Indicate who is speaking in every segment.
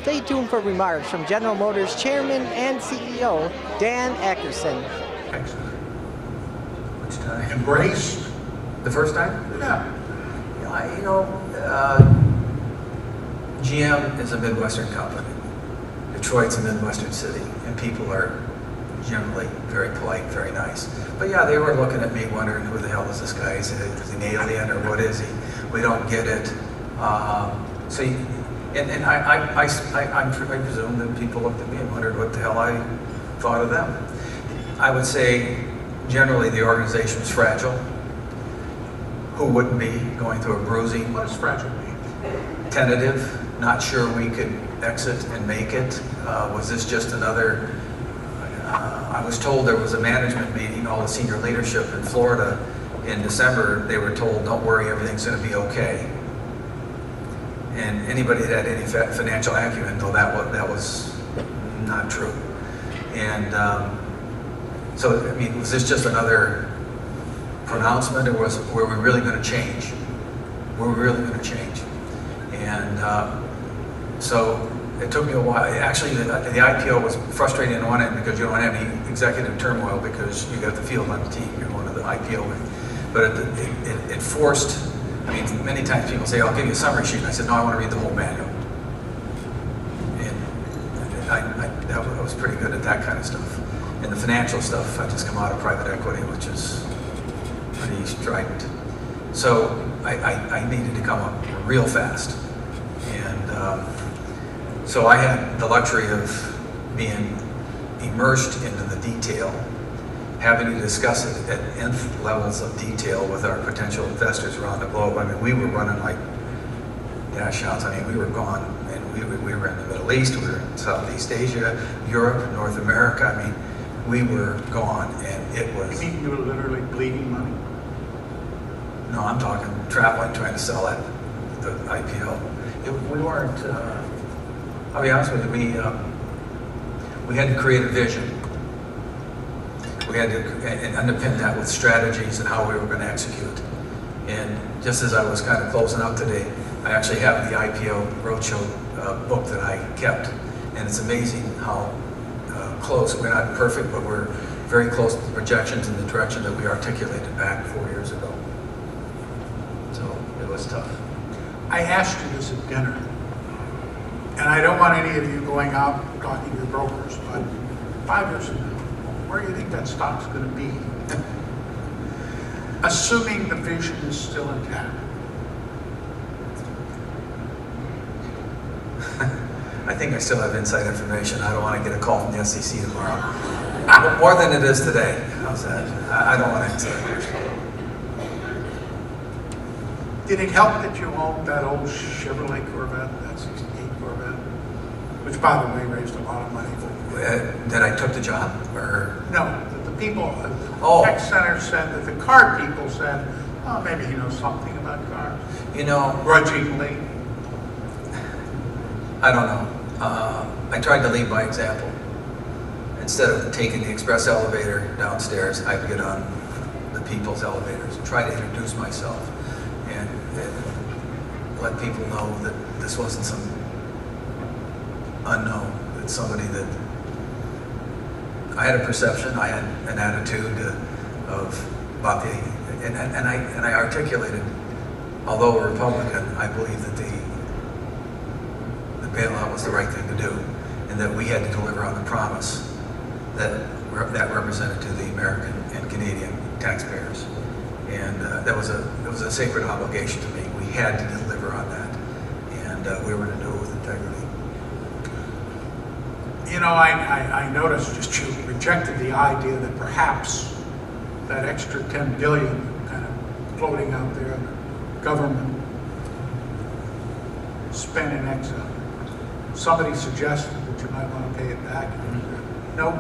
Speaker 1: stay tuned for remarks from General Motors Chairman and CEO Dan Akerson.
Speaker 2: Excellent. Which time? Embraced? The first time? Yeah. GM is a Midwestern company. Detroit's a Midwestern city, and people are generally very polite, very nice. But yeah, they were looking at me wondering, who the hell is this guy? Is he an alien or what is he? We don't get it. I presume that people looked at me and wondered what the hell I thought of them. I would say generally the organization was fragile. Who wouldn't be going through a bruising? What does fragile mean? Tentative, not sure we could exit and make it. Was this just another, I was told there was a management meeting, all the senior leadership in Florida in December. They were told, don't worry, everything's going to be okay. And anybody that had any financial acumen know that was not true. And so, I mean, was this just another pronouncement, or were we really going to change? Were we really going to change? And so it took me a while. Actually, the IPO was frustrating on one end because you don't have any executive turmoil because you got the field on the team. You're one of the IPO. But it forced. I mean, many times people say, "I'll give you a summary sheet." And I said, "No, I want to read the whole manual." And I was pretty good at that kind of stuff. And the financial stuff, I just come out of private equity, which is pretty strident. So I needed to come up real fast. And so I had the luxury of being immersed into the detail, having to discuss it at nth levels of detail with our potential investors around the globe. I mean, we were running like dash outs. I mean, we were gone, and we were in the Middle East, we were in Southeast Asia, Europe, North America. I mean, we were gone, and it was...
Speaker 3: You mean you were literally bleeding money?
Speaker 2: No, I'm talking traveling, trying to sell the IPO. We weren't, I'll be honest with you, we had to create a vision. We had to and underpin that with strategies and how we were going to execute. And just as I was kind of closing out today, I actually have the IPO Roadshow book that I kept. And it's amazing how close, we're not perfect, but we're very close to the projections and the direction that we articulated back 4 years ago. So it was tough.
Speaker 3: I asked you this at dinner, and I don't want any of you going out talking to your brokers, but 5 years from now, where do you think that stock's going to be? Assuming the vision is still intact.
Speaker 2: I think I still have inside information. I don't want to get a call from the SEC tomorrow. More than it is today. How's that? I don't want to inside.
Speaker 3: Did it help that you owned that old Chevrolet Corvette, that 68 Corvette? Which, by the way, raised a lot of money for you.
Speaker 2: That I took the job? Or?
Speaker 3: No, that the people, the tech center said that the car people said, oh, maybe he knows something about cars.
Speaker 2: You know,
Speaker 3: grudgingly.
Speaker 2: I don't know. I tried to lead by example. Instead of taking the express elevator downstairs, I'd get on the people's elevators and try to introduce myself and let people know that this wasn't some unknown, that somebody that I had a perception, I had an attitude about the, and I articulated, although a Republican, I believe that the bailout was the right thing to do, and that we had to deliver on the promise that represented to the American and Canadian taxpayers, and it was a sacred obligation to me. We had to deliver on that, and we were going to do it with integrity.
Speaker 3: You know, I noticed just you rejected the idea that perhaps that extra $10 billion kind of floating out there, government spent in exile. Somebody suggested that you might want to pay it back. Mm-hmm. Nope. I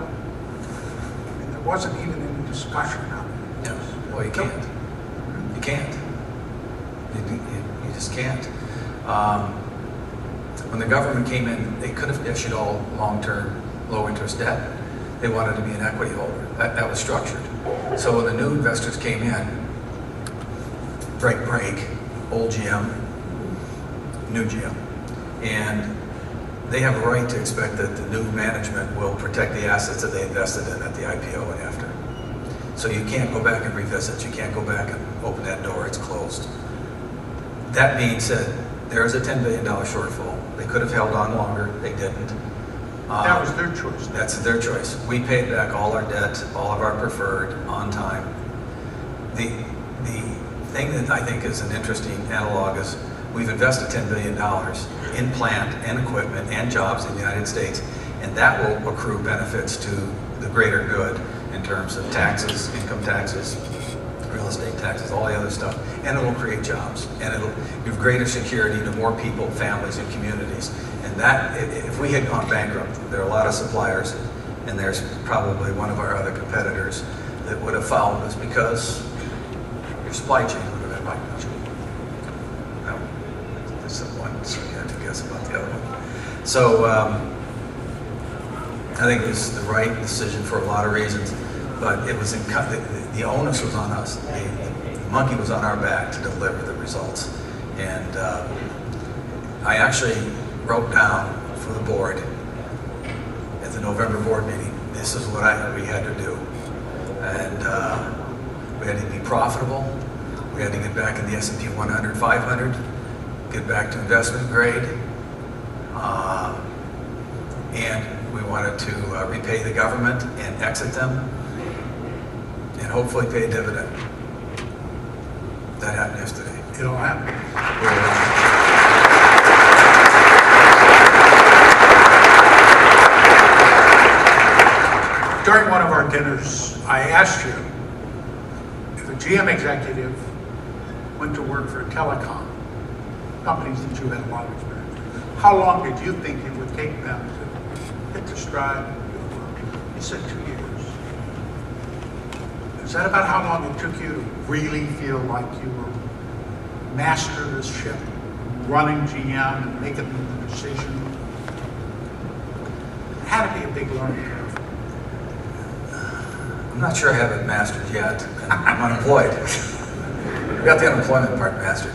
Speaker 3: mean, there wasn't even any discussion on it.
Speaker 2: No. Well, you can't. You can't. You just can't. When the government came in, they could have issued all long-term, low-interest debt. They wanted to be an equity holder. That was structured. So when the new investors came in, break, old GM, new GM, and they have a right to expect that the new management will protect the assets that they invested in at the IPO and after. So you can't go back and revisit. You can't go back and open that door. It's closed. That being said, there is a $10 billion shortfall. They could have held on longer. They didn't.
Speaker 3: That was their choice.
Speaker 2: That's their choice. We paid back all our debt, all of our preferred, on time. The thing that I think is an interesting analog is we've invested $10 billion in plant and equipment and jobs in the United States, and that will accrue benefits to the greater good in terms of taxes, income taxes, real estate taxes, all the other stuff, and it'll create jobs, and it'll give greater security to more people, families, and communities. And that, if we had gone bankrupt, there are a lot of suppliers, and there's probably one of our other competitors that would have followed us because your supply chain would have been wiped out. No, that's the one, so you have to guess about the other one. So I think it was the right decision for a lot of reasons, but it was the onus was on us. The monkey was on our back to deliver the results. And I actually wrote down for the board at the November board meeting, this is what we had to do. And we had to be profitable. We had to get back in the S&P 100, 500, get back to investment grade. And we wanted to repay the government and exit them and hopefully pay a dividend. That happened yesterday.
Speaker 3: It'll happen. During one of our dinners, I asked you if a GM executive went to work for telecom companies that you had a lot of experience with, how long did you think it would take them to hit the stride and do the work? You said 2 years. Is that about how long it took you to really feel like you were master of this ship, running GM and making the decision? It had to be a big learning curve.
Speaker 2: I'm not sure I have it mastered yet. I'm unemployed. I've got the unemployment part mastered.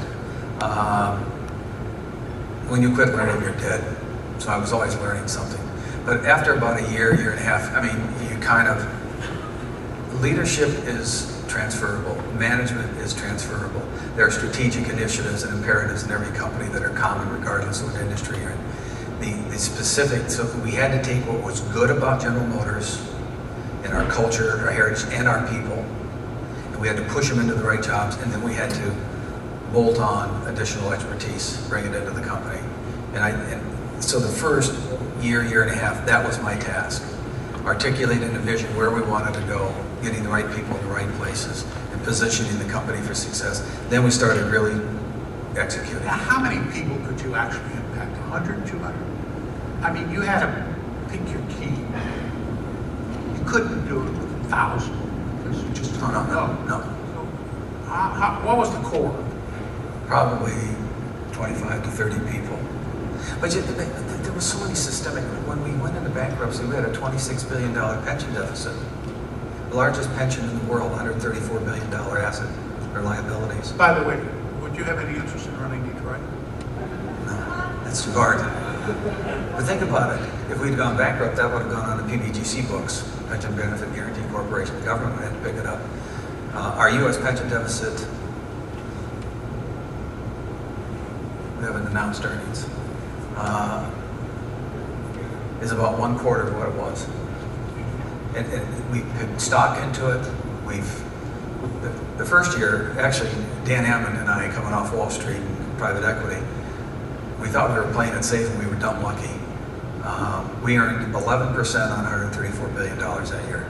Speaker 2: When you quit learning, you're dead. So I was always learning something. But after about a year, year and a half, I mean, you kind of, leadership is transferable. Management is transferable. There are strategic initiatives and imperatives in every company that are common regardless of what industry you're in. The specific, so we had to take what was good about General Motors and our culture, our heritage, and our people, and we had to push them into the right jobs, and then we had to bolt on additional expertise, bring it into the company. And so the first year, year and a half, that was my task. Articulating a vision where we wanted to go, getting the right people in the right places, and positioning the company for success. Then we started really executing.
Speaker 3: Now, how many people could you actually impact? 100, 200? I mean, you had to pick your team. You couldn't do it with 1,000 because you just don't know.
Speaker 2: No.
Speaker 3: So, what was the core?
Speaker 2: Probably 25 to 30 people. But there was so many systemic. When we went into bankruptcy, we had a $26 billion pension deficit. The largest pension in the world, $134 billion asset or liabilities.
Speaker 3: By the way, would you have any interest in running Detroit?
Speaker 2: No, that's too hard. But think about it. If we'd gone bankrupt, that would have gone on the PBGC books, Pension Benefit Guarantee Corporation. The government would have to pick it up. Our U.S. pension deficit, we haven't announced earnings, is about 1/4 of what it was. And we put stock into it. The first year, actually, Dan Akerson and I, coming off Wall Street and private equity, we thought we were playing it safe and we were dumb lucky. We earned 11% on $134 billion that year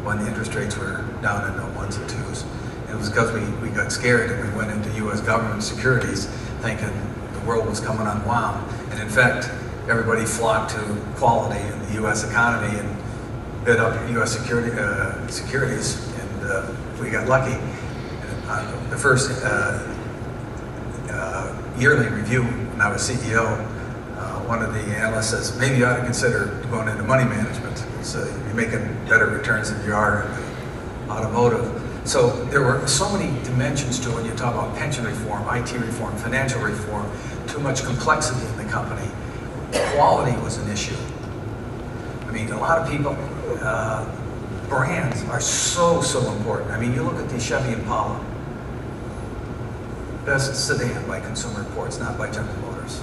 Speaker 2: when the interest rates were down in the ones and twos. And it was because we got scared and we went into U.S. government securities thinking the world was coming unwound. And in fact, everybody flocked to quality in the U.S. economy and bid up U.S. securities, and we got lucky. And the first yearly review when I was CEO, one of the analysts says, maybe you ought to consider going into money management. So you're making better returns than you are in automotive. So there were so many dimensions to it when you talk about pension reform, IT reform, financial reform, too much complexity in the company. quality was an issue. I mean, a lot of people, brands are so important. I mean, you look at the Chevy Impala, best sedan by Consumer Reports, not by General Motors.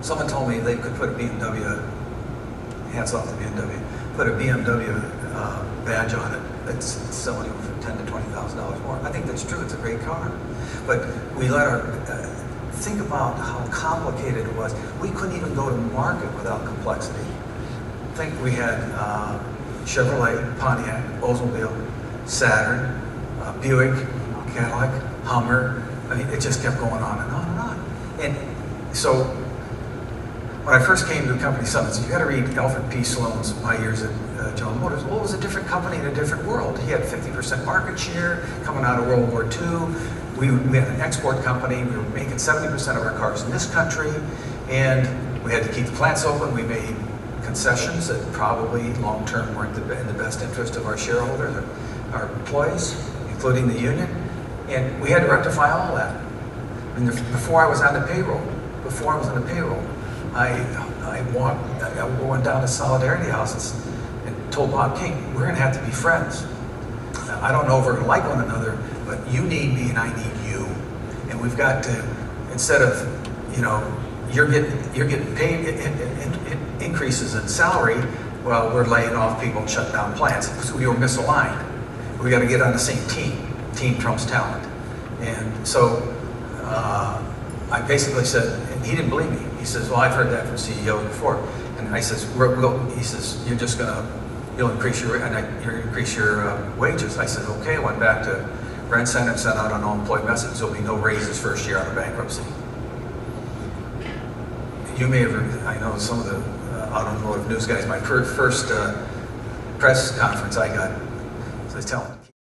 Speaker 2: Someone told me they could put a BMW, hats off to BMW, put a BMW badge on it that's selling for $10,000 to $20,000 more. I think that's true. It's a great car, but we let our think about how complicated it was. We couldn't even go to market without complexity. I think we had Chevrolet, Pontiac, Oldsmobile, Saturn, Buick, Cadillac, Hummer. I mean, it just kept going on and on and on. And so when I first came to the company summits, you got to read Alfred P. Sloan's My Years at General Motors. Well, it was a different company in a different world. He had 50% market share coming out of World War II. We had an export company. We were making 70% of our cars in this country, and we had to keep the plants open. We made concessions that probably long-term weren't in the best interest of our shareholders, our employees, including the union, and we had to rectify all that. I mean, before I was on the payroll, I went down to Solidarity Houses and told Bob King, we're going to have to be friends. I don't know if we're going to like one another, but you need me and I need you. And we've got to, instead of, you're getting paid increases in salary, well, we're laying off people and shutting down plants because we were misaligned. We got to get on the same team. Team trumps talent. And so I basically said, and he didn't believe me. He says, well, I've heard that from CEOs before. And I says, he says, you'll increase your wages. I said, okay. I went back to Brent Center and sent out an all-employee message. There'll be no raises first year out of bankruptcy. You may have, I know some of the Automotive News guys, my first press conference I got, so I was telling